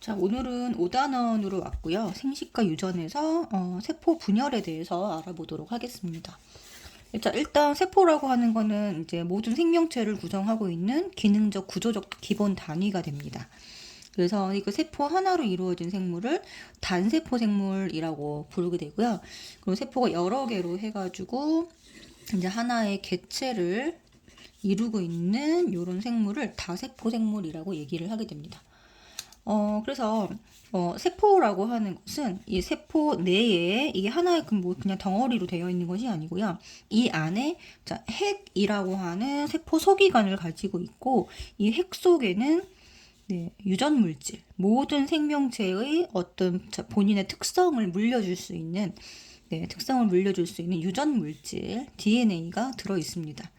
자, 오늘은 5단원으로 왔고요. 생식과 유전에서 세포 분열에 대해서 알아보도록 하겠습니다. 자, 일단 세포라고 하는 거는 이제 모든 생명체를 구성하고 있는 기능적, 구조적 기본 단위가 됩니다. 그래서 그 세포 하나로 이루어진 생물을 단세포 생물이라고 부르게 되고요. 그리고 세포가 여러 개로 해가지고 이제 하나의 개체를 이루고 있는 이런 생물을 다세포 생물이라고 얘기를 하게 됩니다. 그래서 세포라고 하는 것은 이 세포 내에 이게 하나의 그냥 덩어리로 되어 있는 것이 아니고요. 이 안에 자, 핵이라고 하는 세포 소기관을 가지고 있고 이 핵 속에는 유전 물질, 모든 생명체의 어떤 본인의 특성을 물려줄 수 있는 유전 물질 DNA가 들어 있습니다.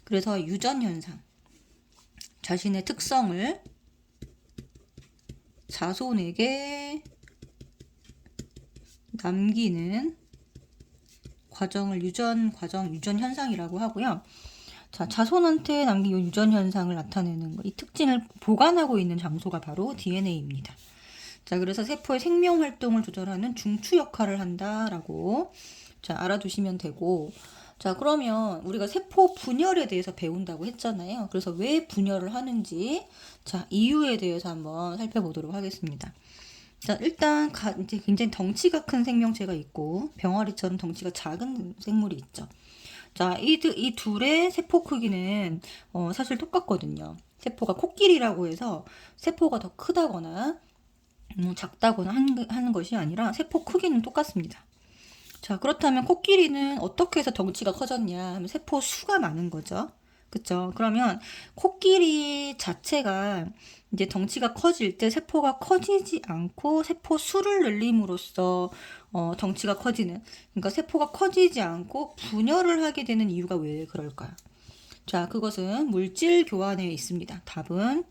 그래서 유전 현상, 자신의 특성을 자손에게 남기는 과정을 유전 현상이라고 하고요. 자, 자손한테 남긴 유전 현상을 나타내는 이 특징을 보관하고 있는 장소가 바로 DNA입니다. 자, 그래서 세포의 생명 활동을 조절하는 중추 역할을 한다라고 알아두시면 되고, 자, 그러면 우리가 세포 분열에 대해서 배운다고 했잖아요. 그래서 왜 분열을 하는지, 자, 이유에 대해서 한번 살펴보도록 하겠습니다. 자, 일단 이제 굉장히 덩치가 큰 생명체가 있고 병아리처럼 덩치가 작은 생물이 있죠. 자, 이 둘의 세포 크기는 사실 똑같거든요. 세포가 코끼리라고 해서 세포가 더 크다거나 작다거나 하는 것이 아니라 세포 크기는 똑같습니다. 자, 그렇다면 코끼리는 어떻게 해서 덩치가 커졌냐 하면 세포 수가 많은 거죠. 그쵸? 그러면 코끼리 자체가 이제 덩치가 커질 때 세포가 커지지 않고 세포 수를 늘림으로써 덩치가 커지는, 그러니까 세포가 커지지 않고 분열을 하게 되는 이유가 왜 그럴까요? 자, 그것은 물질 교환에 있습니다. 답은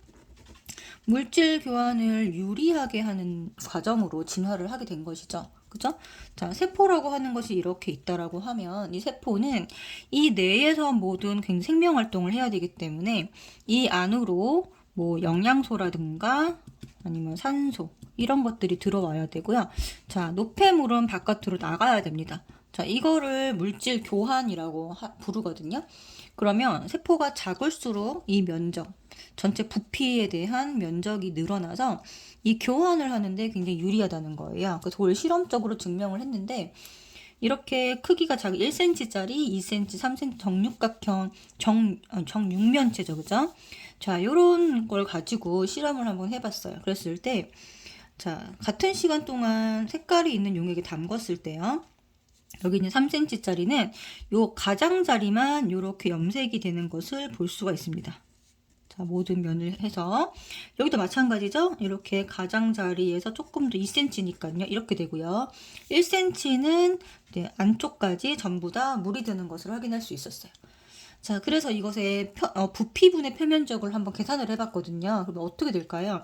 물질 교환을 유리하게 하는 과정으로 진화를 하게 된 것이죠. 그죠? 자, 세포라고 하는 것이 이렇게 있다라고 하면 이 세포는 이 내에서 모든 생명 활동을 해야 되기 때문에 이 안으로 뭐 영양소라든가 아니면 산소 이런 것들이 들어와야 되고요. 자, 노폐물은 바깥으로 나가야 됩니다. 자, 이거를 물질 교환이라고 부르거든요. 그러면 세포가 작을수록 이 면적, 전체 부피에 대한 면적이 늘어나서 이 교환을 하는데 굉장히 유리하다는 거예요. 그래서 그걸 실험적으로 증명을 했는데 이렇게 크기가 작은 1cm짜리, 2cm, 3cm 정육각형 정육면체죠, 그죠? 자, 요런 걸 가지고 실험을 한번 해봤어요. 그랬을 때, 자, 같은 시간 동안 색깔이 있는 용액에 담궜을 때요. 여기 있는 3cm짜리는 요 가장자리만 이렇게 염색이 되는 것을 볼 수가 있습니다. 자, 모든 면을 해서 여기도 마찬가지죠. 이렇게 가장자리에서 조금 더 2cm니까요. 이렇게 되고요. 1cm는 안쪽까지 전부 다 물이 드는 것을 확인할 수 있었어요. 자, 그래서 이것의 부피분의 표면적을 한번 계산을 해봤거든요. 그럼 어떻게 될까요?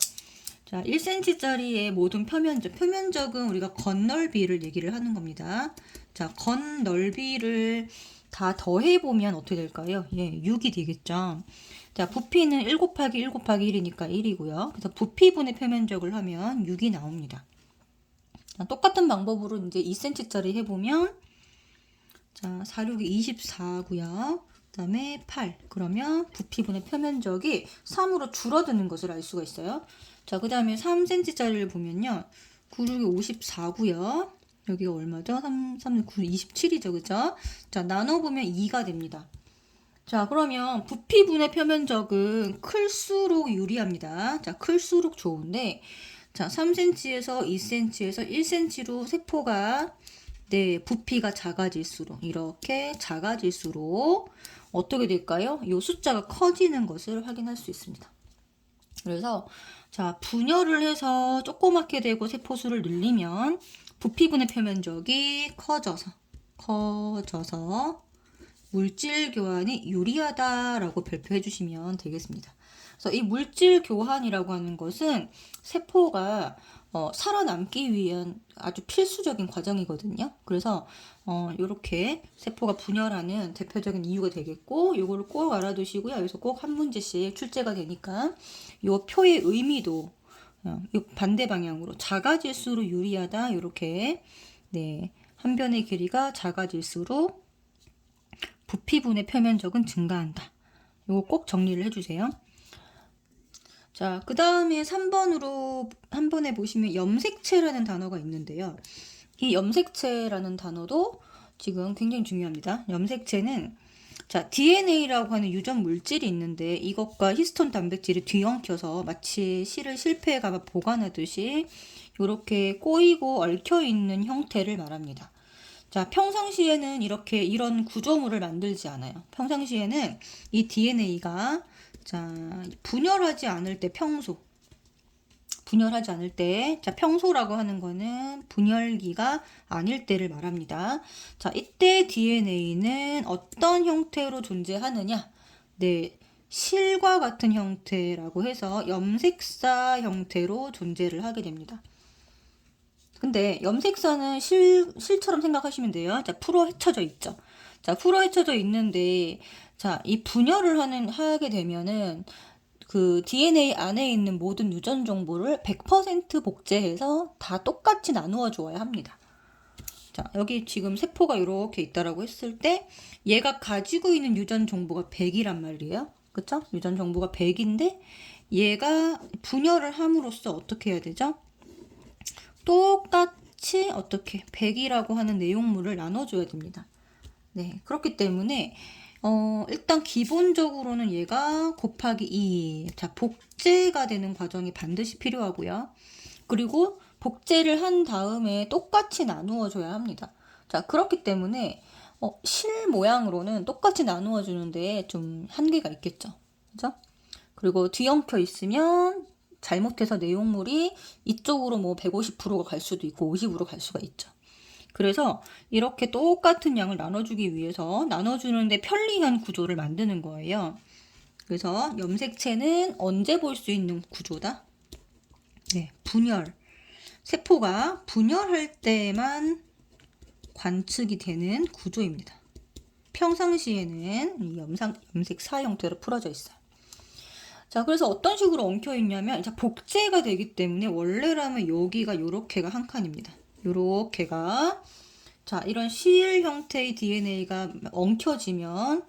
자, 1cm짜리의 모든 표면적은 우리가 겉넓이를 얘기를 하는 겁니다. 자, 겉넓이를 다 더해보면 어떻게 될까요? 예, 6이 되겠죠. 자, 부피는 1 곱하기 1 곱하기 1이니까 1이고요. 그래서 부피분의 표면적을 하면 6이 나옵니다. 자, 똑같은 방법으로 이제 2cm짜리 해보면, 자, 4, 6이 24고요. 그 다음에 8. 그러면 부피분의 표면적이 3으로 줄어드는 것을 알 수가 있어요. 자, 그 다음에 3cm짜리를 보면요. 9, 6이 54고요. 여기가 얼마죠? 3, 9, 27이죠. 그죠? 자, 나눠보면 2가 됩니다. 자, 그러면 부피분의 표면적은 클수록 유리합니다. 자, 클수록 좋은데, 자, 3cm에서 2cm에서 1cm로 세포가, 부피가 작아질수록, 이렇게 작아질수록 어떻게 될까요? 이 숫자가 커지는 것을 확인할 수 있습니다. 그래서, 자, 분열을 해서 조그맣게 되고 세포수를 늘리면 부피분의 표면적이 커져서 물질 교환이 유리하다라고 발표해 주시면 되겠습니다. 그래서 이 물질 교환이라고 하는 것은 세포가 살아남기 위한 아주 필수적인 과정이거든요. 그래서 이렇게 세포가 분열하는 대표적인 이유가 되겠고, 이거를 꼭 알아두시고요. 여기서 꼭 한 문제씩 출제가 되니까 이 표의 의미도 이 반대 방향으로 작아질수록 유리하다. 이렇게 네, 한 변의 길이가 작아질수록 부피분의 표면적은 증가한다. 이거 꼭 정리를 해주세요. 자, 그 다음에 3번으로 한 번에 보시면 염색체라는 단어가 있는데요. 이 염색체라는 단어도 지금 굉장히 중요합니다. 염색체는 자, DNA라고 하는 유전 물질이 있는데 이것과 히스톤 단백질이 뒤엉켜서 마치 실을 실패에 가면 보관하듯이 이렇게 꼬이고 얽혀 있는 형태를 말합니다. 자, 평상시에는 이렇게 이런 구조물을 만들지 않아요. 평상시에는 이 DNA가 자, 분열하지 않을 때 분열하지 않을 때, 자, 평소라고 하는 거는 분열기가 아닐 때를 말합니다. 자, 이때 DNA는 어떤 형태로 존재하느냐? 네, 실과 같은 형태라고 해서 염색사 형태로 존재를 하게 됩니다. 근데 염색사는 실처럼 생각하시면 돼요. 자, 풀어 헤쳐져 있죠. 자, 풀어 헤쳐져 있는데, 자, 이 분열을 하게 되면은 그 DNA 안에 있는 모든 유전 정보를 100% 복제해서 다 똑같이 나누어 주어야 합니다. 자, 여기 지금 세포가 이렇게 있다라고 했을 때 얘가 가지고 있는 유전 정보가 100이란 말이에요. 그쵸? 유전 정보가 100인데 얘가 분열을 함으로써 어떻게 해야 되죠? 똑같이 어떻게 100이라고 하는 내용물을 나눠줘야 됩니다. 네, 그렇기 때문에 일단 기본적으로는 얘가 곱하기 2. 자, 복제가 되는 과정이 반드시 필요하고요. 그리고 복제를 한 다음에 똑같이 나누어 줘야 합니다. 자, 그렇기 때문에 실 모양으로는 똑같이 나누어 주는데 좀 한계가 있겠죠. 그죠? 그리고 뒤엉켜 있으면 잘못해서 내용물이 이쪽으로 뭐 150%가 갈 수도 있고 50으로 갈 수가 있죠. 그래서 이렇게 똑같은 양을 나눠주기 위해서 나눠주는데 편리한 구조를 만드는 거예요. 그래서 염색체는 언제 볼 수 있는 구조다? 네, 분열. 세포가 분열할 때만 관측이 되는 구조입니다. 평상시에는 이 염색사 형태로 풀어져 있어요. 자, 그래서 어떤 식으로 엉켜 있냐면, 자, 복제가 되기 때문에 원래라면 여기가 요렇게가 한 칸입니다. 요렇게가 자, 이런 실 형태의 DNA가 엉켜지면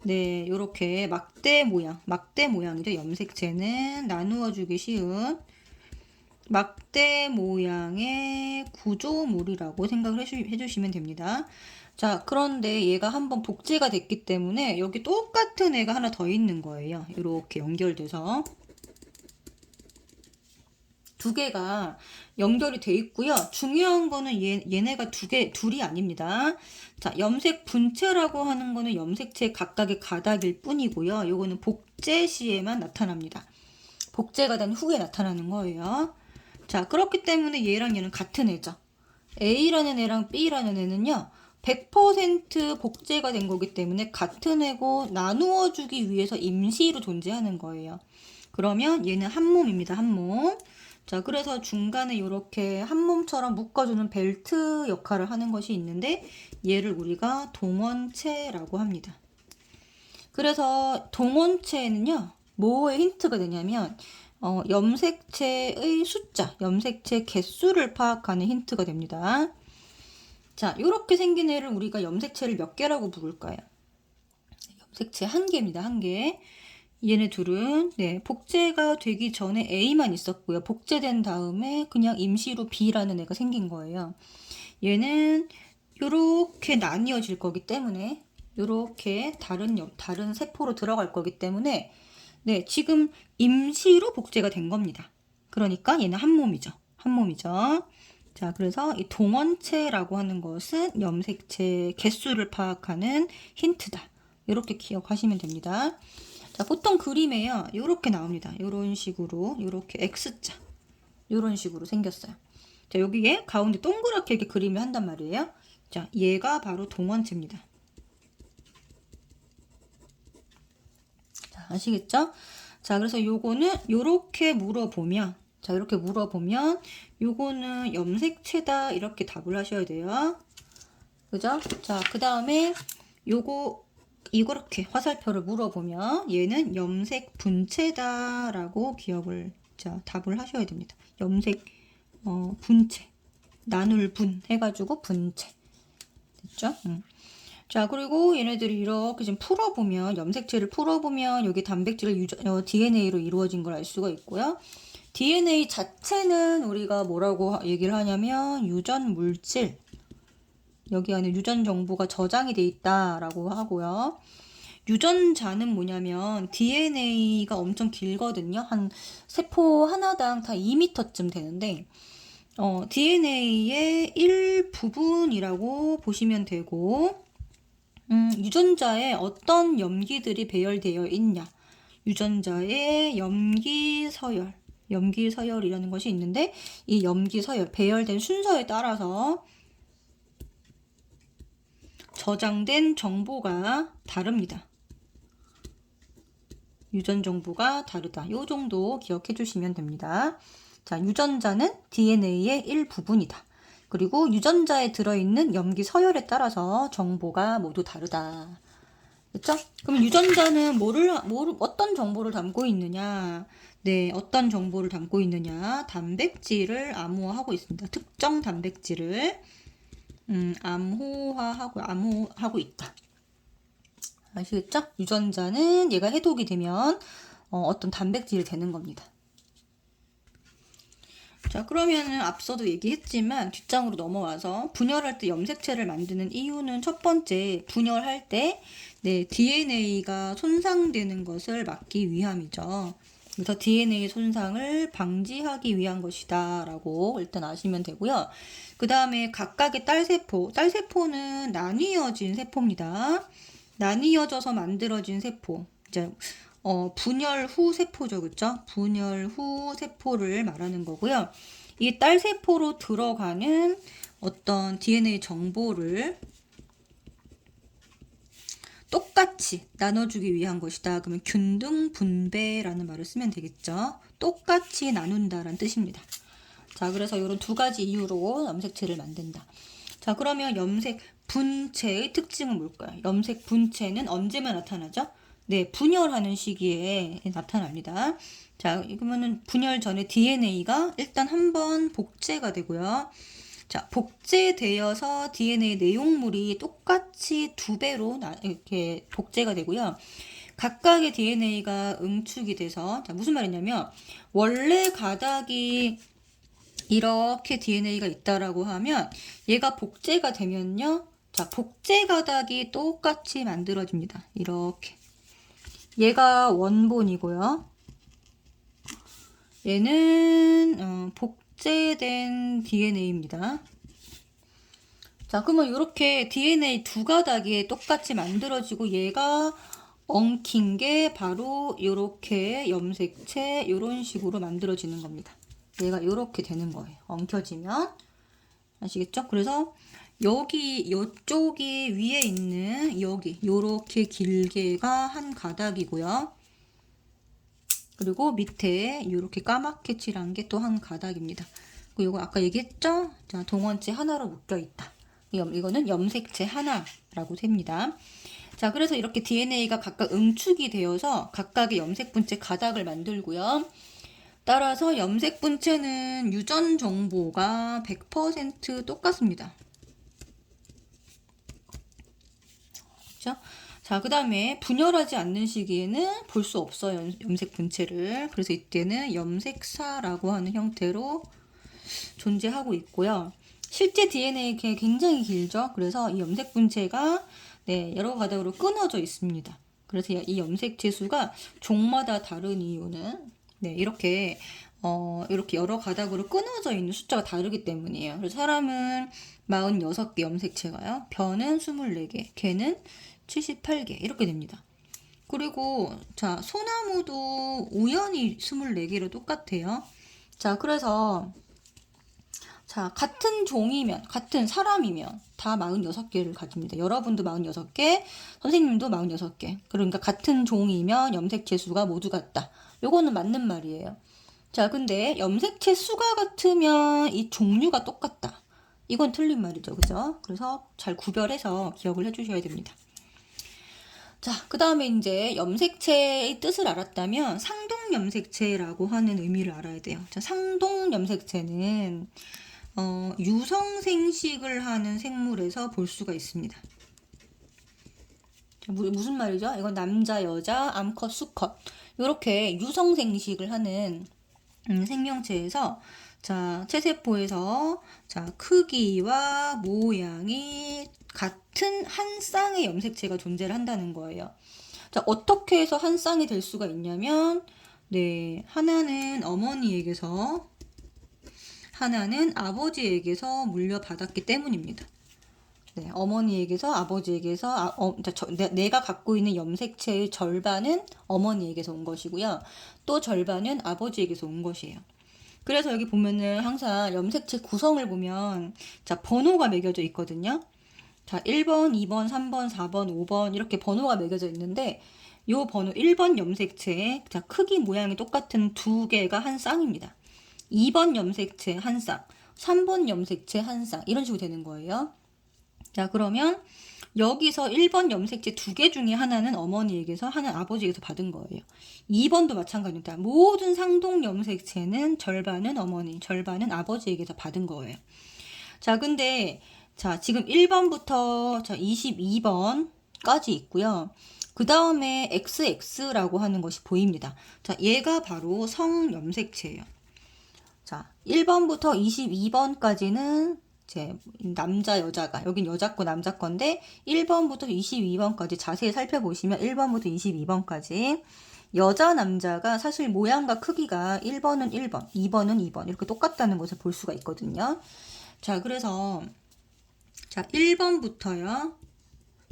네, 요렇게 막대 모양이죠. 염색체는 나누어 주기 쉬운 막대 모양의 구조물이라고 생각을 해주시면 됩니다. 자, 그런데 얘가 한번 복제가 됐기 때문에 여기 똑같은 애가 하나 더 있는 거예요. 이렇게 연결돼서 두 개가 연결이 돼 있고요. 중요한 거는 얘네가 둘이 아닙니다. 자, 염색 분체라고 하는 거는 염색체 각각의 가닥일 뿐이고요. 요거는 복제 시에만 나타납니다. 복제가 된 후에 나타나는 거예요. 자, 그렇기 때문에 얘랑 얘는 같은 애죠. A라는 애랑 B라는 애는요. 100% 복제가 된 거기 때문에 같은 애고 나누어 주기 위해서 임시로 존재하는 거예요. 그러면 얘는 한 몸입니다. 한 몸. 자, 그래서 중간에 이렇게 한 몸처럼 묶어주는 벨트 역할을 하는 것이 있는데 얘를 우리가 동원체라고 합니다. 그래서 동원체는요. 뭐에 힌트가 되냐면 염색체의 숫자, 염색체 개수를 파악하는 힌트가 됩니다. 자, 이렇게 생긴 애를 우리가 염색체를 몇 개라고 부를까요? 염색체 한 개입니다. 한 개. 얘네 둘은 네, 복제가 되기 전에 A만 있었고요. 복제된 다음에 그냥 임시로 B라는 애가 생긴 거예요. 얘는 이렇게 나뉘어질 거기 때문에 이렇게 다른 세포로 들어갈 거기 때문에 네, 지금 임시로 복제가 된 겁니다. 그러니까 얘는 한 몸이죠. 한 몸이죠. 자, 그래서 이 동원체라고 하는 것은 염색체 개수를 파악하는 힌트다. 이렇게 기억하시면 됩니다. 자, 보통 그림에요. 이렇게 나옵니다. 이런 식으로, 이렇게 X자. 이런 식으로 생겼어요. 자, 여기에 가운데 동그랗게 이렇게 그림을 한단 말이에요. 자, 얘가 바로 동원체입니다. 자, 아시겠죠? 자, 그래서 요거는 요렇게 물어보면, 자, 이렇게 물어보면, 요거는 염색체다. 이렇게 답을 하셔야 돼요. 그죠? 자, 그 다음에 이렇게 화살표를 물어보면 얘는 염색 분체다라고 기억을 자, 답을 하셔야 됩니다. 염색 분체, 나눌 분 해가지고 분체. 됐죠? 자, 그리고 얘네들이 이렇게 지금 풀어보면, 염색체를 풀어보면 여기 단백질을 DNA로 이루어진 걸 알 수가 있고요. DNA 자체는 우리가 뭐라고 얘기를 하냐면 유전 물질, 여기 안에 유전 정보가 저장이 돼 있다라고 하고요. 유전자는 뭐냐면 DNA가 엄청 길거든요. 한 세포 하나당 다 2m쯤 되는데 DNA의 일부분이라고 보시면 되고, 유전자에 어떤 염기들이 배열되어 있냐, 유전자의 염기서열이라는 것이 있는데, 이 염기서열, 배열된 순서에 따라서 저장된 정보가 다릅니다. 유전 정보가 다르다. 요 정도 기억해 주시면 됩니다. 자, 유전자는 DNA의 일부분이다. 그리고 유전자에 들어있는 염기 서열에 따라서 정보가 모두 다르다. 그렇죠? 그럼 유전자는 어떤 정보를 담고 있느냐? 네, 어떤 정보를 담고 있느냐? 단백질을 암호화하고 있습니다. 특정 단백질을 암호하고 있다. 아시겠죠? 유전자는 얘가 해독이 되면 어떤 단백질이 되는 겁니다. 자, 그러면은 앞서도 얘기했지만 뒷장으로 넘어와서 분열할 때 염색체를 만드는 이유는 첫 번째, 분열할 때 DNA가 손상되는 것을 막기 위함이죠. 그래서 DNA 손상을 방지하기 위한 것이다 라고 일단 아시면 되고요. 그 다음에 각각의 딸세포는 나뉘어진 세포입니다. 나뉘어져서 만들어진 세포, 이제 분열 후 세포죠, 그렇죠? 분열 후 세포를 말하는 거고요. 이 딸세포로 들어가는 어떤 DNA 정보를 똑같이 나눠주기 위한 것이다. 그러면 균등 분배라는 말을 쓰면 되겠죠. 똑같이 나눈다라는 뜻입니다. 자, 그래서 이런 두 가지 이유로 염색체를 만든다. 자, 그러면 염색 분체의 특징은 뭘까요? 염색 분체는 언제만 나타나죠? 네, 분열하는 시기에 나타납니다. 자, 그러면은 분열 전에 DNA가 일단 한번 복제가 되고요. 자, 복제되어서 DNA 내용물이 똑같이 2배로 이렇게 복제가 되고요. 각각의 DNA가 응축이 돼서, 자, 무슨 말이냐면 원래 가닥이 이렇게 DNA가 있다라고 하면 얘가 복제가 되면요. 자, 복제 가닥이 똑같이 만들어집니다. 이렇게. 얘가 원본이고요. 얘는 복제된 DNA입니다. 자, 그러면 이렇게 DNA 두 가닥이 똑같이 만들어지고 얘가 엉킨 게 바로 이렇게 염색체 이런 식으로 만들어지는 겁니다. 얘가 이렇게 되는 거예요. 엉켜지면. 아시겠죠? 그래서 여기 요쪽이 위에 있는 여기 요렇게 길게가 한 가닥이고요. 그리고 밑에 이렇게 까맣게 칠한 게 또 한 가닥입니다. 그리고 이거 아까 얘기했죠? 자, 동원체 하나로 묶여 있다. 이거는 염색체 하나라고 셉니다. 자, 그래서 이렇게 DNA가 각각 응축이 되어서 각각의 염색 분체 가닥을 만들고요. 따라서 염색 분체는 유전 정보가 100% 똑같습니다. 그렇죠? 자, 그 다음에 분열하지 않는 시기에는 볼 수 없어요, 염색 분체를. 그래서 이때는 염색사라고 하는 형태로 존재하고 있고요. 실제 DNA가 굉장히 길죠. 그래서 이 염색 분체가 여러 가닥으로 끊어져 있습니다. 그래서 이 염색체 수가 종마다 다른 이유는 이렇게 여러 가닥으로 끊어져 있는 숫자가 다르기 때문이에요. 그래서 사람은 46개 염색체가요. 변은 24개, 개는 78개 이렇게 됩니다. 그리고 자, 소나무도 우연히 24개로 똑같아요. 자, 그래서 자, 같은 종이면, 같은 사람이면 다 46개를 가집니다. 여러분도 46개, 선생님도 46개. 그러니까 같은 종이면 염색체 수가 모두 같다. 요거는 맞는 말이에요. 자, 근데 염색체 수가 같으면 이 종류가 똑같다. 이건 틀린 말이죠. 그죠? 그래서 잘 구별해서 기억을 해주셔야 됩니다. 자, 그 다음에 이제 염색체의 뜻을 알았다면 상동염색체라고 하는 의미를 알아야 돼요. 자, 상동염색체는 유성생식을 하는 생물에서 볼 수가 있습니다. 자, 무슨 말이죠? 이건 남자, 여자, 암컷, 수컷 이렇게 유성생식을 하는 생명체에서 자, 체세포에서 자, 크기와 모양이 같은 한 쌍의 염색체가 존재를 한다는 거예요. 자, 어떻게 해서 한 쌍이 될 수가 있냐면 네, 하나는 어머니에게서 하나는 아버지에게서 물려받았기 때문입니다. 네, 어머니에게서 아버지에게서 내가 갖고 있는 염색체의 절반은 어머니에게서 온 것이고요. 또 절반은 아버지에게서 온 것이에요. 그래서 여기 보면은 항상 염색체 구성을 보면 자, 번호가 매겨져 있거든요. 자, 1번, 2번, 3번, 4번, 5번 이렇게 번호가 매겨져 있는데 요 번호 1번 염색체에 자, 크기 모양이 똑같은 두 개가 한 쌍입니다. 2번 염색체 한 쌍, 3번 염색체 한 쌍 이런 식으로 되는 거예요. 자, 그러면 여기서 1번 염색체 두 개 중에 하나는 어머니에게서 하나는 아버지에게서 받은 거예요. 2번도 마찬가지입니다. 모든 상동 염색체는 절반은 어머니, 절반은 아버지에게서 받은 거예요. 자, 근데 자, 지금 1번부터 자, 22번까지 있고요. 그 다음에 XX라고 하는 것이 보입니다. 자, 얘가 바로 성염색체예요. 자, 1번부터 22번까지는 제 남자 여자가 여긴 여자 거 남자 건데 1번부터 22번까지 자세히 살펴보시면 1번부터 22번까지 여자 남자가 사실 모양과 크기가 1번은 1번, 2번은 2번 이렇게 똑같다는 것을 볼 수가 있거든요. 자, 그래서 자, 1번부터요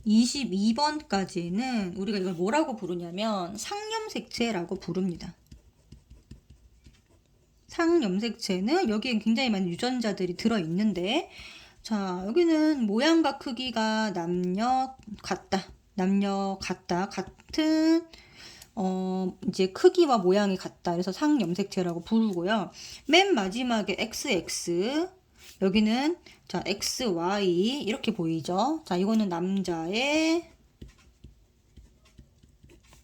22번까지는 우리가 이걸 뭐라고 부르냐면 상염색체라고 부릅니다. 상염색체는 여기에 굉장히 많은 유전자들이 들어있는데 자, 여기는 모양과 크기가 남녀 같다. 같은 이제 크기와 모양이 같다. 그래서 상염색체라고 부르고요. 맨 마지막에 XX 여기는 자, XY 이렇게 보이죠? 자, 이거는 남자의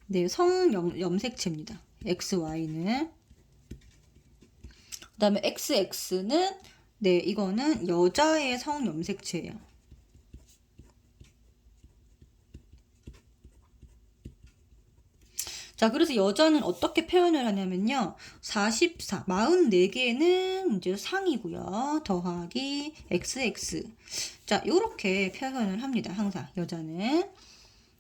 네, 성염색체입니다. XY는 그 다음에 XX는 네, 이거는 여자의 성염색체예요. 자, 그래서 여자는 어떻게 표현을 하냐면요. 44개는 이제 상이고요. 더하기 XX. 자, 요렇게 표현을 합니다. 항상 여자는.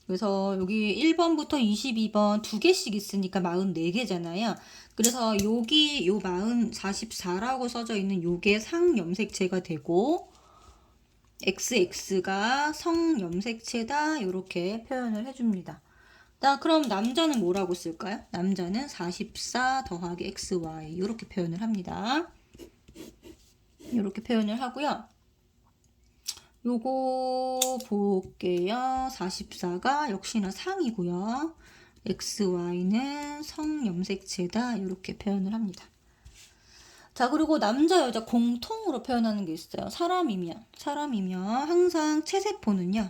그래서 여기 1번부터 22번 두 개씩 있으니까 44개잖아요. 그래서 여기 요 44라고 써져 있는 요게 상염색체가 되고 XX가 성염색체다 이렇게 표현을 해줍니다. 자, 그럼 남자는 뭐라고 쓸까요? 남자는 44 더하기 XY 이렇게 표현을 합니다. 이렇게 표현을 하고요. 요거 볼게요. 44가 역시나 상이고요. XY는 성염색체다 이렇게 표현을 합니다. 자, 그리고 남자 여자 공통으로 표현하는 게 있어요. 사람이면 항상 체세포는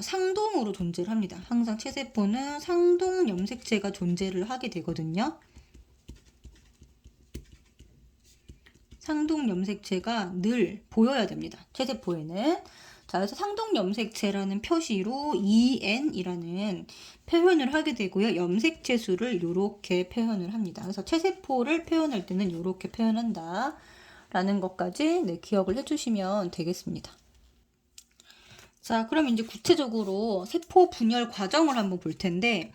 상동으로 존재를 합니다. 항상 체세포는 상동 염색체가 존재를 하게 되거든요. 상동 염색체가 늘 보여야 됩니다. 체세포에는. 자, 그래서 상동 염색체라는 표시로 EN이라는 표현을 하게 되고요. 염색체 수를 이렇게 표현을 합니다. 그래서 체세포를 표현할 때는 이렇게 표현한다. 라는 것까지 네, 기억을 해주시면 되겠습니다. 자, 그럼 이제 구체적으로 세포 분열 과정을 한번 볼 텐데,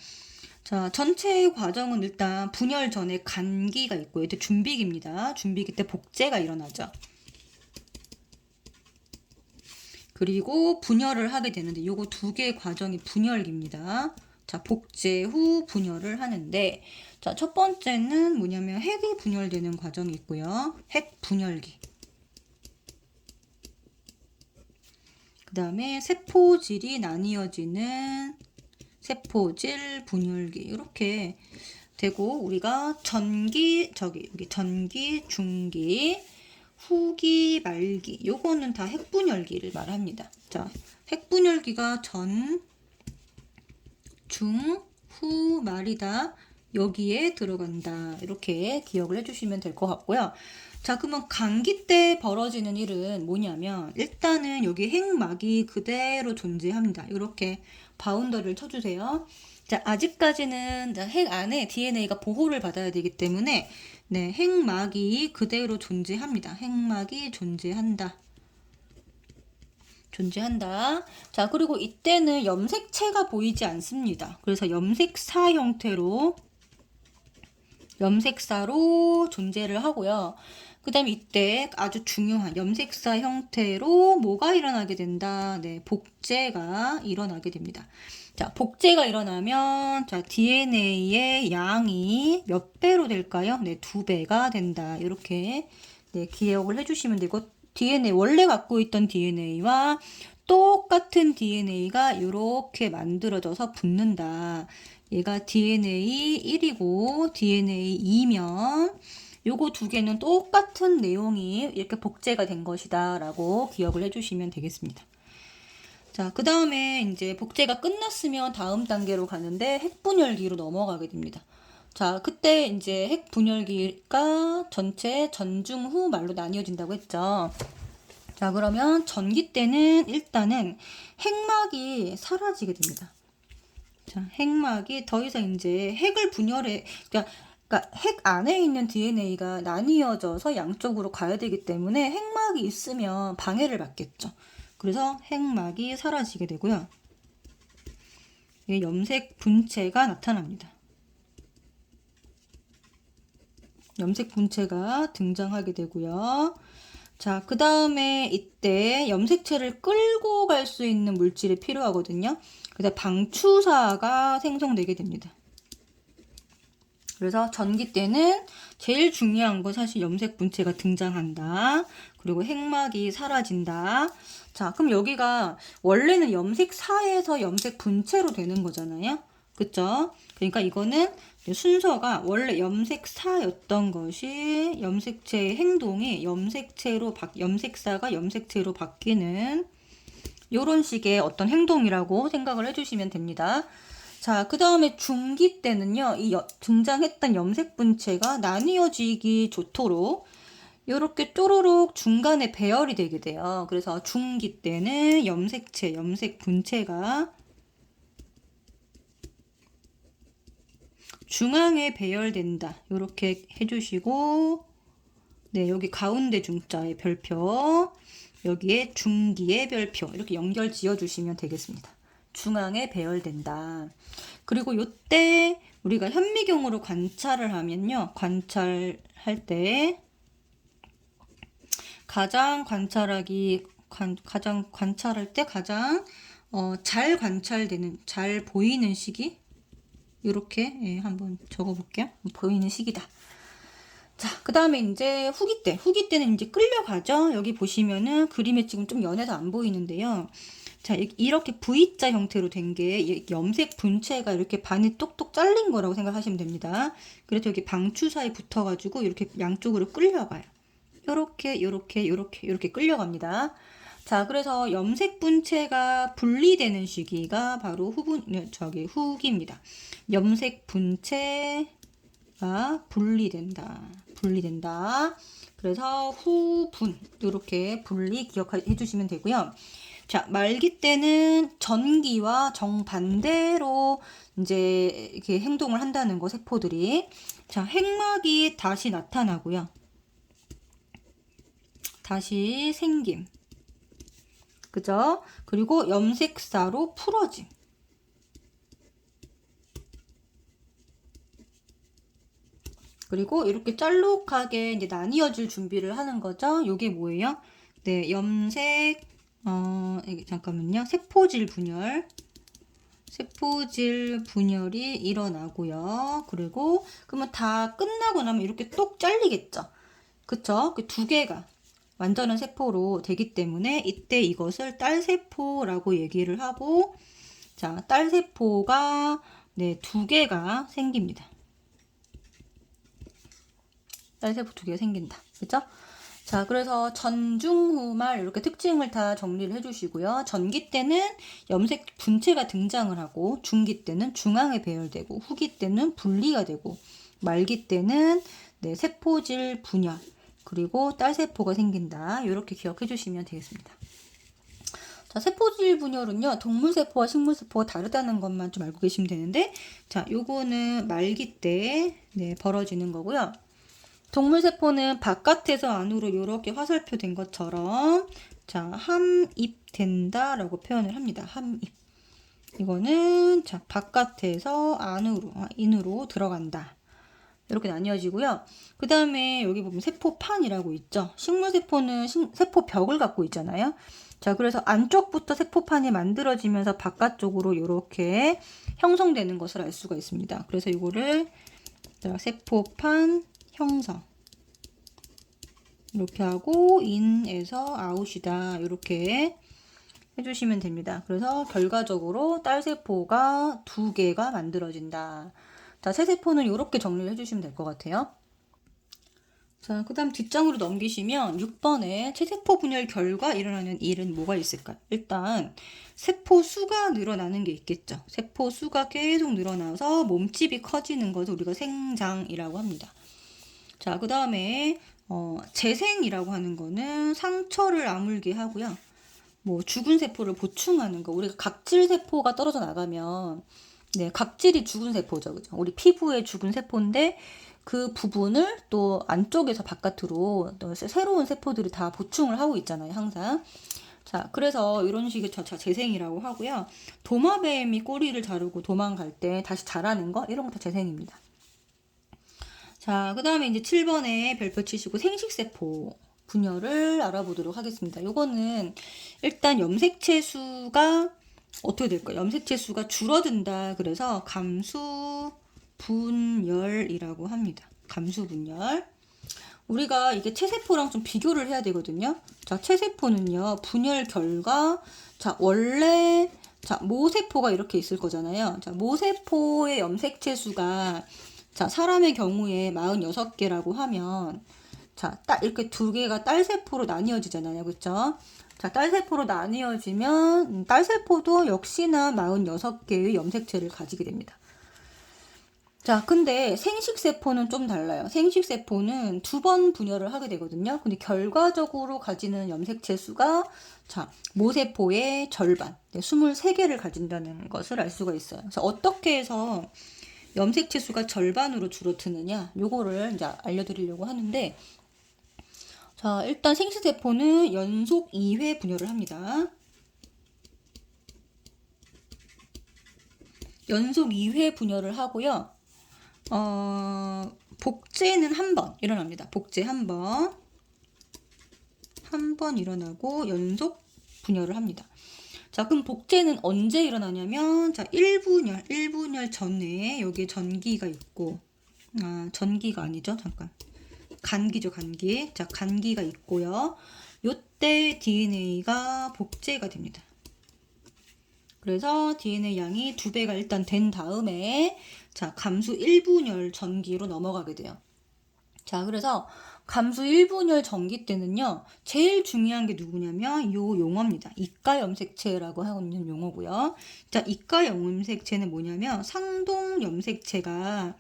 자, 전체 과정은 일단 분열 전에 간기가 있고요. 이때 준비기입니다. 준비기 때 복제가 일어나죠. 그리고 분열을 하게 되는데, 요거 두 개의 과정이 분열기입니다. 자, 복제 후 분열을 하는데, 자, 첫 번째는 뭐냐면 핵이 분열되는 과정이 있고요. 핵 분열기. 그 다음에 세포질이 나뉘어지는 세포질 분열기 이렇게 되고 우리가 전기 여기 전기, 중기, 후기, 말기 요거는 다 핵분열기를 말합니다. 자, 핵분열기가 전, 중, 후 말이다. 여기에 들어간다. 이렇게 기억을 해주시면 될 것 같고요. 자, 그러면 감기 때 벌어지는 일은 뭐냐면 일단은 여기 핵막이 그대로 존재합니다. 이렇게 바운더를 쳐주세요. 자, 아직까지는 핵 안에 DNA가 보호를 받아야 되기 때문에 네, 핵막이 그대로 존재합니다. 핵막이 존재한다. 존재한다. 자, 그리고 이때는 염색체가 보이지 않습니다. 그래서 염색사 형태로 염색사로 존재를 하고요. 그 다음에 이때 아주 중요한 염색사 형태로 뭐가 일어나게 된다? 네, 복제가 일어나게 됩니다. 자, 복제가 일어나면 자, DNA의 양이 몇 배로 될까요? 네, 2배가 된다. 이렇게 네, 기억을 해주시면 되고 DNA 원래 갖고 있던 DNA와 똑같은 DNA가 이렇게 만들어져서 붙는다. 얘가 DNA 1이고 DNA 2면 요거 두 개는 똑같은 내용이 이렇게 복제가 된 것이다 라고 기억을 해주시면 되겠습니다. 자, 그 다음에 이제 복제가 끝났으면 다음 단계로 가는데 핵분열기로 넘어가게 됩니다. 자, 그때 이제 핵분열기가 전체 전중후 말로 나뉘어진다고 했죠. 자, 그러면 전기 때는 일단은 핵막이 사라지게 됩니다. 자, 핵막이 더 이상 이제 핵을 분열해, 그러니까 핵 안에 있는 DNA가 나뉘어져서 양쪽으로 가야 되기 때문에 핵막이 있으면 방해를 받겠죠. 그래서 핵막이 사라지게 되고요. 염색 분체가 나타납니다. 염색 분체가 등장하게 되고요. 자, 그 다음에 이때 염색체를 끌고 갈 수 있는 물질이 필요하거든요. 그래서 방추사가 생성되게 됩니다. 그래서 전기 때는 제일 중요한 건 사실 염색 분체가 등장한다. 그리고 핵막이 사라진다. 자, 그럼 여기가 원래는 염색사에서 염색 분체로 되는 거잖아요. 그쵸? 그러니까 이거는 순서가 원래 염색사였던 것이 염색체의 행동이 염색사가 염색체로 바뀌는 이런 식의 어떤 행동이라고 생각을 해주시면 됩니다. 자, 그 다음에 중기 때는요, 등장했던 염색 분체가 나뉘어지기 좋도록 이렇게 쪼로록 중간에 배열이 되게 돼요. 그래서 중기 때는 염색 분체가 중앙에 배열된다. 이렇게 해주시고, 네, 여기 가운데 중자의 별표, 여기에 중기의 별표, 이렇게 연결 지어주시면 되겠습니다. 중앙에 배열된다. 그리고 이때 우리가 현미경으로 관찰을 하면요. 관찰할 때 가장 관찰할 때 가장 잘 관찰되는, 잘 보이는 시기 이렇게 한번 적어볼게요. 보이는 시기다. 자, 그 다음에 이제 후기 때는 이제 끌려가죠. 여기 보시면은 그림에 지금 좀 연해서 안 보이는데요. 자, 이렇게 V자 형태로 된 게 염색 분체가 이렇게 반이 똑똑 잘린 거라고 생각하시면 됩니다. 그래서 여기 방추사에 붙어가지고 이렇게 양쪽으로 끌려가요. 요렇게 끌려갑니다. 자, 그래서 염색 분체가 분리되는 시기가 바로 후기입니다. 염색 분체가 분리된다. 그래서 후분, 이렇게 분리 기억해 주시면 되고요. 자, 말기 때는 전기와 정반대로 이제 이렇게 행동을 한다는 거, 세포들이. 자, 핵막이 다시 나타나고요. 다시 생김. 그죠? 그리고 염색사로 풀어짐. 그리고 이렇게 짤록하게 이제 나뉘어질 준비를 하는 거죠. 요게 뭐예요? 네, 염색, 잠깐만요. 세포질 분열이 일어나고요. 그리고 그러면 다 끝나고 나면 이렇게 똑 잘리겠죠. 그쵸? 그 두 개가 완전한 세포로 되기 때문에 이때 이것을 딸세포라고 얘기를 하고, 자, 딸세포가 네, 두 개가 생깁니다. 딸세포 두 개가 생긴다. 그죠? 자, 그래서 전중후말 이렇게 특징을 다 정리를 해주시고요. 전기 때는 염색 분체가 등장을 하고, 중기 때는 중앙에 배열되고, 후기 때는 분리가 되고, 말기 때는 네, 세포질 분열, 그리고 딸세포가 생긴다. 이렇게 기억해 주시면 되겠습니다. 자, 세포질 분열은요, 동물세포와 식물세포가 다르다는 것만 좀 알고 계시면 되는데, 자, 요거는 말기 때 네, 벌어지는 거고요. 동물세포는 바깥에서 안으로 이렇게 화살표 된 것처럼 자, 함입된다 라고 표현을 합니다. 함입. 이거는 자, 바깥에서 안으로, 인으로 들어간다. 이렇게 나뉘어지고요. 그 다음에 여기 보면 세포판이라고 있죠. 식물세포는 세포벽을 갖고 있잖아요. 자, 그래서 안쪽부터 세포판이 만들어지면서 바깥쪽으로 이렇게 형성되는 것을 알 수가 있습니다. 그래서 이거를 세포판 형성 이렇게 하고 인에서 아웃이다 이렇게 해주시면 됩니다. 그래서 결과적으로 딸세포가 2개가 만들어진다. 자, 새세포는 이렇게 정리를 해주시면 될 것 같아요. 자, 그 다음 뒷장으로 넘기시면 6번에 체세포 분열 결과 일어나는 일은 뭐가 있을까요? 일단 세포 수가 늘어나는 게 있겠죠. 세포 수가 계속 늘어나서 몸집이 커지는 것을 우리가 생장이라고 합니다. 자, 그 다음에 재생이라고 하는 거는 상처를 아물게 하고요. 뭐 죽은 세포를 보충하는 거. 우리가 각질 세포가 떨어져 나가면 네, 각질이 죽은 세포죠. 그죠? 우리 피부에 죽은 세포인데 그 부분을 또 안쪽에서 바깥으로 또 새로운 세포들이 다 보충을 하고 있잖아요. 항상. 자, 그래서 이런 식의 재생이라고 하고요. 도마뱀이 꼬리를 자르고 도망갈 때 다시 자라는 거 이런 거 다 재생입니다. 자, 그 다음에 이제 7번에 별표 치시고 생식세포 분열을 알아보도록 하겠습니다. 요거는 일단 염색체 수가 어떻게 될까요? 염색체 수가 줄어든다. 그래서 감수 분열이라고 합니다. 감수 분열. 우리가 이게 체세포랑 좀 비교를 해야 되거든요. 자, 체세포는요, 분열 결과, 자, 원래, 자, 모세포가 이렇게 있을 거잖아요. 자, 모세포의 염색체 수가, 자, 사람의 경우에 46개라고 하면, 자, 이렇게 2개가 딸세포로 나뉘어지잖아요. 그쵸? 자, 딸세포로 나뉘어지면, 딸세포도 역시나 46개의 염색체를 가지게 됩니다. 자, 근데 생식세포는 좀 달라요. 생식세포는 2번 분열을 하게 되거든요. 근데 결과적으로 가지는 염색체 수가 자, 모세포의 절반, 23개를 가진다는 것을 알 수가 있어요. 그래서 어떻게 해서 염색체 수가 절반으로 줄어드느냐, 요거를 이제 알려드리려고 하는데, 자, 일단 생식세포는 연속 2회 분열을 합니다. 연속 2회 분열을 하고요. 복제는 한 번 일어납니다. 복제 한 번 일어나고 연속 분열을 합니다. 자, 그럼 복제는 언제 일어나냐면, 자, 1분열 전에 여기에 전기가 있고, 전기가 아니죠. 잠깐. 간기죠, 간기. 자, 간기가 있고요. 요때 DNA가 복제가 됩니다. 그래서 DNA 양이 2배가 일단 된 다음에 자, 감수 1분열 전기로 넘어가게 돼요. 자, 그래서 감수 1분열 전기 때는요, 제일 중요한 게 누구냐면 요 용어입니다. 이가 염색체라고 하고 있는 용어고요. 자, 이가 염색체는 뭐냐면 상동 염색체가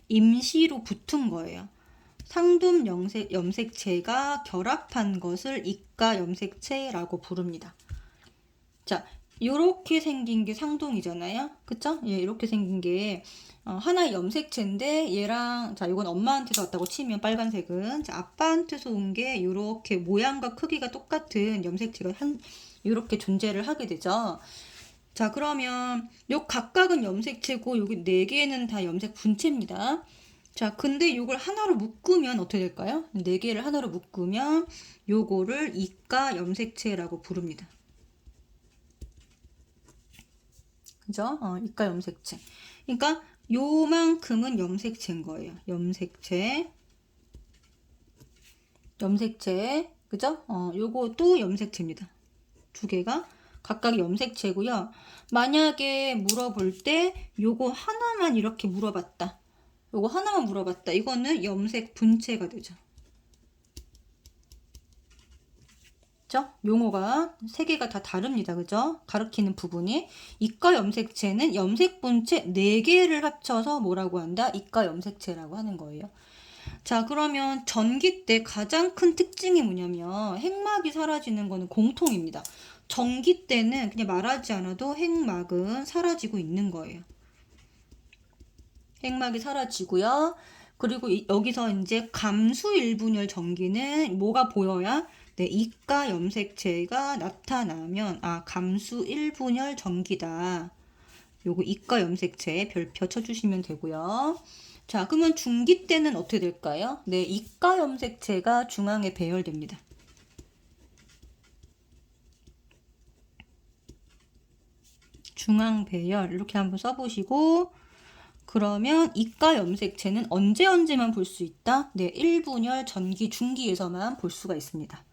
임시로 붙은 거예요. 상동 염색체가 결합한 것을 이가 염색체라고 부릅니다. 자, 이렇게 생긴 게 상동이잖아요. 그쵸? 예, 이렇게 생긴 게 하나의 염색체인데 얘랑 자, 이건 엄마한테서 왔다고 치면 빨간색은 자, 아빠한테서 온 게 이렇게 모양과 크기가 똑같은 염색체가 이렇게 존재를 하게 되죠. 자, 그러면 요 각각은 염색체고 여기 4개는 다 염색 분체입니다. 자, 근데 이걸 하나로 묶으면 어떻게 될까요? 4개를 하나로 묶으면 요거를 이가 염색체라고 부릅니다. 그죠? 이가 염색체. 그러니까 요만큼은 염색체인 거예요. 염색체. 그죠? 요것도 염색체입니다. 2개가 각각 염색체고요. 만약에 물어볼 때 요거 하나만 이렇게 물어봤다. 요거 하나만 물어봤다. 이거는 염색 분체가 되죠. 아시죠? 용어가 세 개가 다 다릅니다. 그죠? 가리키는 부분이. 이가 염색체는 염색분체 4개를 합쳐서 뭐라고 한다? 이가 염색체라고 하는 거예요. 자, 그러면 전기 때 가장 큰 특징이 뭐냐면 핵막이 사라지는 거는 공통입니다. 전기 때는 그냥 말하지 않아도 핵막은 사라지고 있는 거예요. 핵막이 사라지고요. 그리고 여기서 이제 감수 일분열 전기는 뭐가 보여야? 네, 이가 염색체가 나타나면 감수 일분열 전기다. 요거 이가 염색체 별표 쳐주시면 되고요. 자, 그러면 중기 때는 어떻게 될까요? 네, 이가 염색체가 중앙에 배열됩니다. 중앙 배열 이렇게 한번 써보시고, 그러면 이가 염색체는 언제만 볼 수 있다? 네, 1분열 전기 중기에서만 볼 수가 있습니다.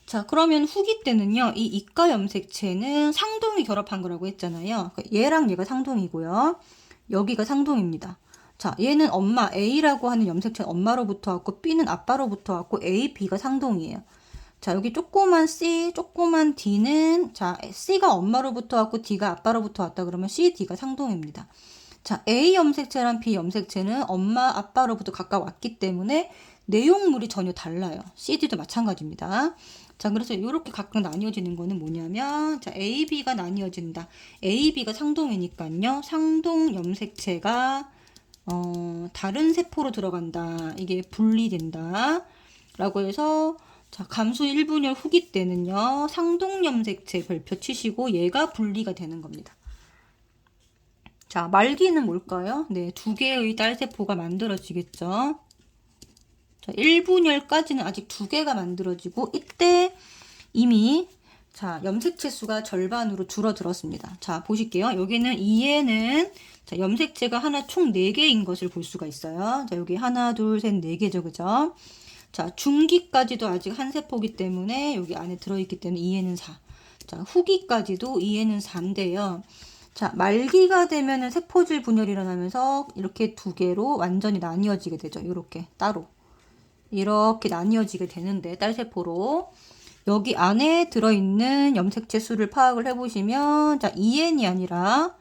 자, 그러면 후기 때는요, 이 이가 염색체는 상동이 결합한 거라고 했잖아요. 얘랑 얘가 상동이고요. 여기가 상동입니다. 자, 얘는 엄마 A라고 하는 염색체는 엄마로부터 왔고 B는 아빠로부터 왔고 A, B가 상동이에요. 자, 여기 조그만 C, 조그만 D는 자, C가 엄마로부터 왔고 D가 아빠로부터 왔다 그러면 C, D가 상동입니다. 자, A 염색체랑 B 염색체는 엄마, 아빠로부터 각각 왔기 때문에 내용물이 전혀 달라요. CD도 마찬가지입니다. 자, 그래서 이렇게 각각 나뉘어지는 거는 뭐냐면, 자, A, B가 나뉘어진다. A, B가 상동이니까요. 상동 염색체가 다른 세포로 들어간다. 이게 분리된다. 라고 해서 자, 감수 1분열 후기 때는요. 상동 염색체 별표 치시고 얘가 분리가 되는 겁니다. 자, 말기는 뭘까요? 네, 2개의 딸세포가 만들어지겠죠. 자, 1분열까지는 아직 2개가 만들어지고 이때 이미 자, 염색체 수가 절반으로 줄어들었습니다. 자, 보실게요. 여기는 2에는 자, 염색체가 하나 총 4개인 것을 볼 수가 있어요. 자, 여기 하나, 둘, 셋, 4개죠. 그죠? 자, 중기까지도 아직 한 세포기 때문에 여기 안에 들어있기 때문에 2에는 4. 자, 후기까지도 2에는 4인데요. 자, 말기가 되면은 세포질 분열이 일어나면서 이렇게 2개로 완전히 나뉘어지게 되죠. 이렇게 따로. 이렇게 나뉘어지게 되는데 딸세포로. 여기 안에 들어있는 염색체 수를 파악을 해보시면 자, 2n이 아니라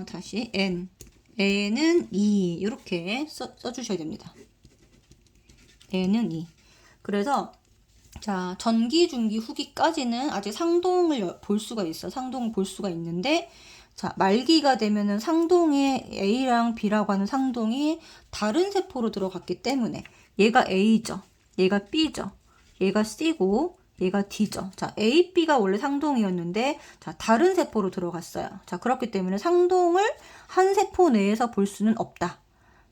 다시 n. n은 2 이렇게 써주셔야 됩니다. n은 2. 그래서 자, 전기, 중기, 후기까지는 아직 상동을 볼 수가 있어. 상동을 볼 수가 있는데 자, 말기가 되면은 상동에 A랑 B라고 하는 상동이 다른 세포로 들어갔기 때문에 얘가 A죠. 얘가 B죠. 얘가 C고 얘가 D죠. 자, A, B가 원래 상동이었는데 자, 다른 세포로 들어갔어요. 자, 그렇기 때문에 상동을 한 세포 내에서 볼 수는 없다.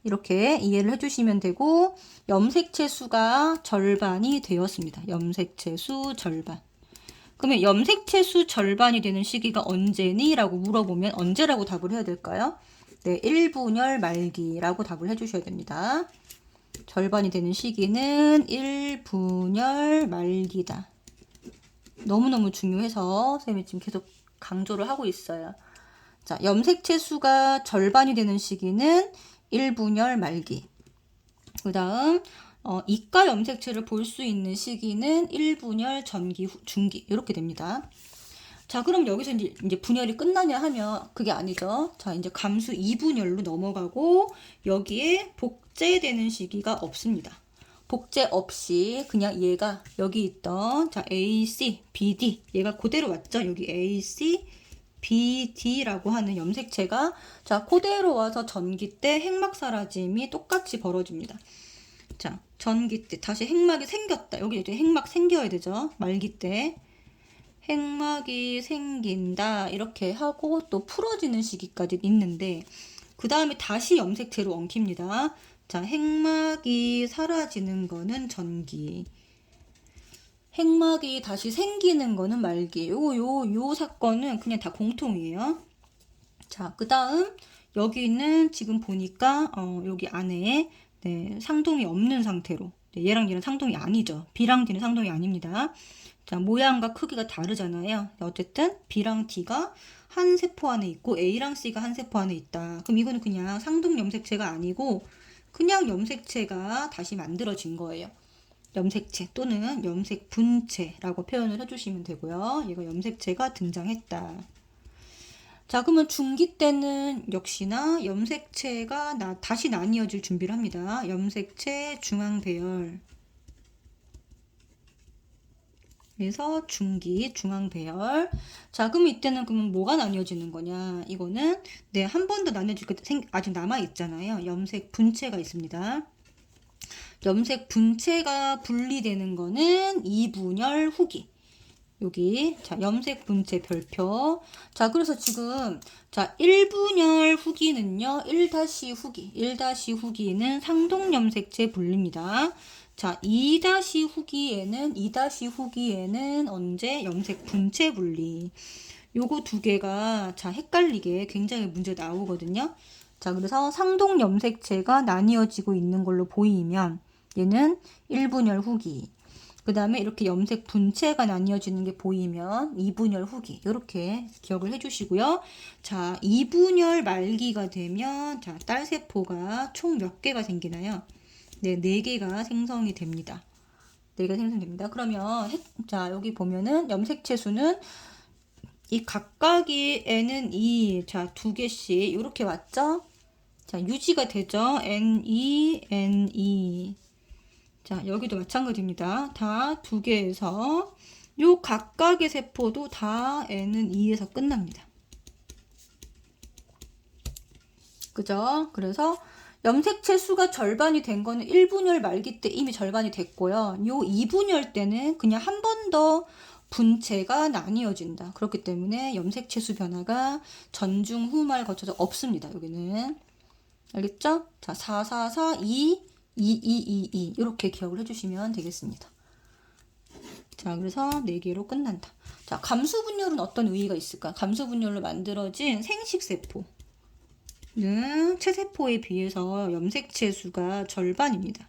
이렇게 이해를 해주시면 되고 염색체 수가 절반이 되었습니다. 염색체 수 절반. 그러면 염색체 수 절반이 되는 시기가 언제니? 라고 물어보면 언제라고 답을 해야 될까요? 네, 1분열 말기라고 답을 해주셔야 됩니다. 절반이 되는 시기는 1분열 말기다. 너무너무 중요해서 선생님이 지금 계속 강조를 하고 있어요. 자, 염색체 수가 절반이 되는 시기는 1분열 말기. 그 다음 이가 염색체를 볼 수 있는 시기는 1분열 전기, 중기 이렇게 됩니다. 자, 그럼 여기서 이제 분열이 끝나냐 하면 그게 아니죠. 자, 이제 감수 2분열로 넘어가고 여기에 복제되는 시기가 없습니다. 복제 없이 그냥 얘가 여기 있던 자, AC, BD 얘가 그대로 왔죠. 여기 AC, BD라고 하는 염색체가 자, 그대로 와서 전기 때 핵막 사라짐이 똑같이 벌어집니다. 자, 전기 때 다시 핵막이 생겼다. 여기 이제 핵막 생겨야 되죠. 말기 때 핵막이 생긴다 이렇게 하고 또 풀어지는 시기까지 있는데 그 다음에 다시 염색체로 엉킵니다. 자, 핵막이 사라지는 거는 전기, 핵막이 다시 생기는 거는 말기. 요 사건은 그냥 다 공통이에요. 자, 그 다음 여기는 지금 보니까 여기 안에 네, 상동이 없는 상태로 네, 얘랑 얘는 상동이 아니죠. B랑 D는 상동이 아닙니다. 자, 모양과 크기가 다르잖아요. 어쨌든 B랑 D가 한 세포 안에 있고 A랑 C가 한 세포 안에 있다. 그럼 이거는 그냥 상동 염색체가 아니고 그냥 염색체가 다시 만들어진 거예요. 염색체 또는 염색 분체라고 표현을 해주시면 되고요. 얘가 염색체가 등장했다. 자, 그러면 중기 때는 역시나 염색체가 다시 나뉘어질 준비를 합니다. 염색체 중앙 배열. 그래서 중기, 중앙 배열. 자, 그럼 이때는 그러면 뭐가 나뉘어지는 거냐? 이거는 한 번 더 나뉘어질 게 아직 남아 있잖아요. 염색 분체가 있습니다. 염색 분체가 분리되는 거는 2분열 후기. 여기 자 염색 분체 별표. 자 그래서 지금 자 1분열 후기는요 1- 후기 1- 후기는 상동 염색체 분리입니다. 자 2- 후기에는 언제 염색 분체 분리. 요거 두 개가 자 헷갈리게 굉장히 문제 나오거든요. 자 그래서 상동 염색체가 나뉘어지고 있는 걸로 보이면 얘는 1분열 후기. 그 다음에 이렇게 염색 분체가 나뉘어지는 게 보이면 2분열 후기. 이렇게 기억을 해주시고요. 자, 2분열 말기가 되면 자, 딸세포가 총 몇 개가 생기나요? 네, 4개가 생성이 됩니다. 4개가 생성됩니다. 그러면 자, 여기 보면은 염색체 수는 이 각각의 N2, 자, 2개씩 이렇게 왔죠? 자, 유지가 되죠? N2, N2. 자, 여기도 마찬가지입니다. 다 2개에서 요 각각의 세포도 다 N은 2에서 끝납니다. 그죠? 그래서 염색체 수가 절반이 된 거는 1분열 말기 때 이미 절반이 됐고요. 요 2분열 때는 그냥 한 번 더 분체가 나뉘어진다. 그렇기 때문에 염색체 수 변화가 전중 후말 거쳐서 없습니다. 여기는. 알겠죠? 자, 4, 4, 4, 2, 2 이렇게 기억을 해주시면 되겠습니다. 자, 그래서 4개로 끝난다. 자, 감수분열은 어떤 의의가 있을까? 감수분열로 만들어진 생식세포는 체세포에 비해서 염색체 수가 절반입니다.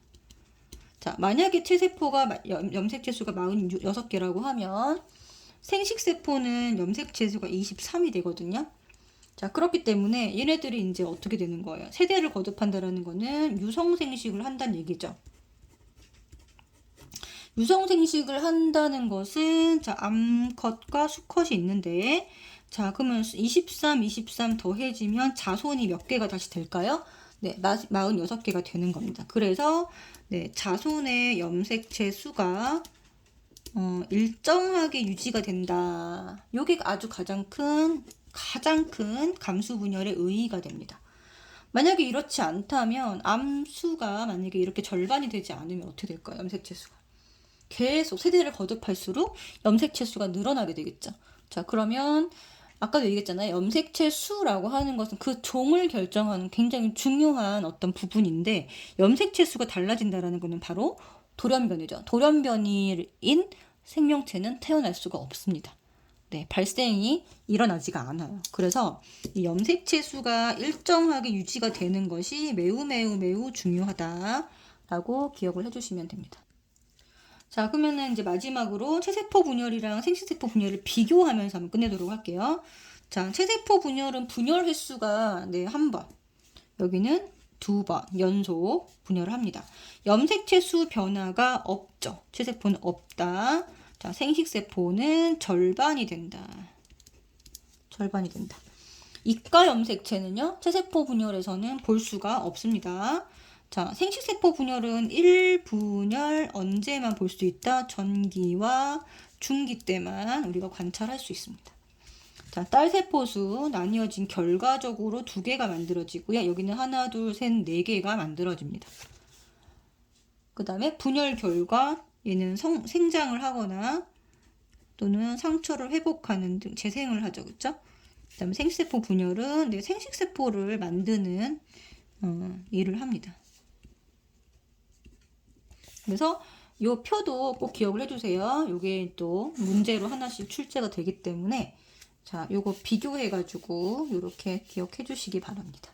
자, 만약에 체세포가 염색체 수가 46개라고 하면 생식세포는 염색체 수가 23이 되거든요. 자, 그렇기 때문에 얘네들이 이제 어떻게 되는 거예요? 세대를 거듭한다라는 거는 유성생식을 한다는 얘기죠. 유성생식을 한다는 것은 자, 암컷과 수컷이 있는데 자, 그러면 23 더해지면 자손이 몇 개가 다시 될까요? 네, 46개가 되는 겁니다. 그래서 네, 자손의 염색체 수가 일정하게 유지가 된다. 요게 아주 가장 큰 감수분열의 의의가 됩니다. 만약에 이렇지 않다면 암수가 만약에 이렇게 절반이 되지 않으면 어떻게 될까요? 염색체 수가 계속 세대를 거듭할수록 염색체 수가 늘어나게 되겠죠. 자, 그러면 아까도 얘기했잖아요. 염색체 수라고 하는 것은 그 종을 결정하는 굉장히 중요한 어떤 부분인데 염색체 수가 달라진다라는 것은 바로 돌연변이죠. 돌연변이인 생명체는 태어날 수가 없습니다. 네, 발생이 일어나지가 않아요. 그래서 이 염색체 수가 일정하게 유지가 되는 것이 매우 중요하다라고 기억을 해주시면 됩니다. 자, 그러면은 이제 마지막으로 체세포 분열이랑 생식세포 분열을 비교하면서 한번 끝내도록 할게요. 자, 체세포 분열은 분열 횟수가 네, 1번, 여기는 2번 연속 분열을 합니다. 염색체 수 변화가 없죠. 체세포는 없다. 자, 생식세포는 절반이 된다. 절반이 된다. 이가 염색체는요, 체세포 분열에서는 볼 수가 없습니다. 자, 생식세포 분열은 1분열 언제만 볼 수 있다? 전기와 중기 때만 우리가 관찰할 수 있습니다. 자, 딸세포수 나뉘어진 결과적으로 2개가 만들어지고요. 여기는 하나, 둘, 셋, 4개가 만들어집니다. 그 다음에 분열 결과 얘는 생장을 하거나 또는 상처를 회복하는 등 재생을 하죠. 그쵸? 그 다음에 생식세포 분열은 네, 생식세포를 만드는 일을 합니다. 그래서 이 표도 꼭 기억을 해주세요. 이게 또 문제로 하나씩 출제가 되기 때문에 자, 요거 비교해가지고 이렇게 기억해 주시기 바랍니다.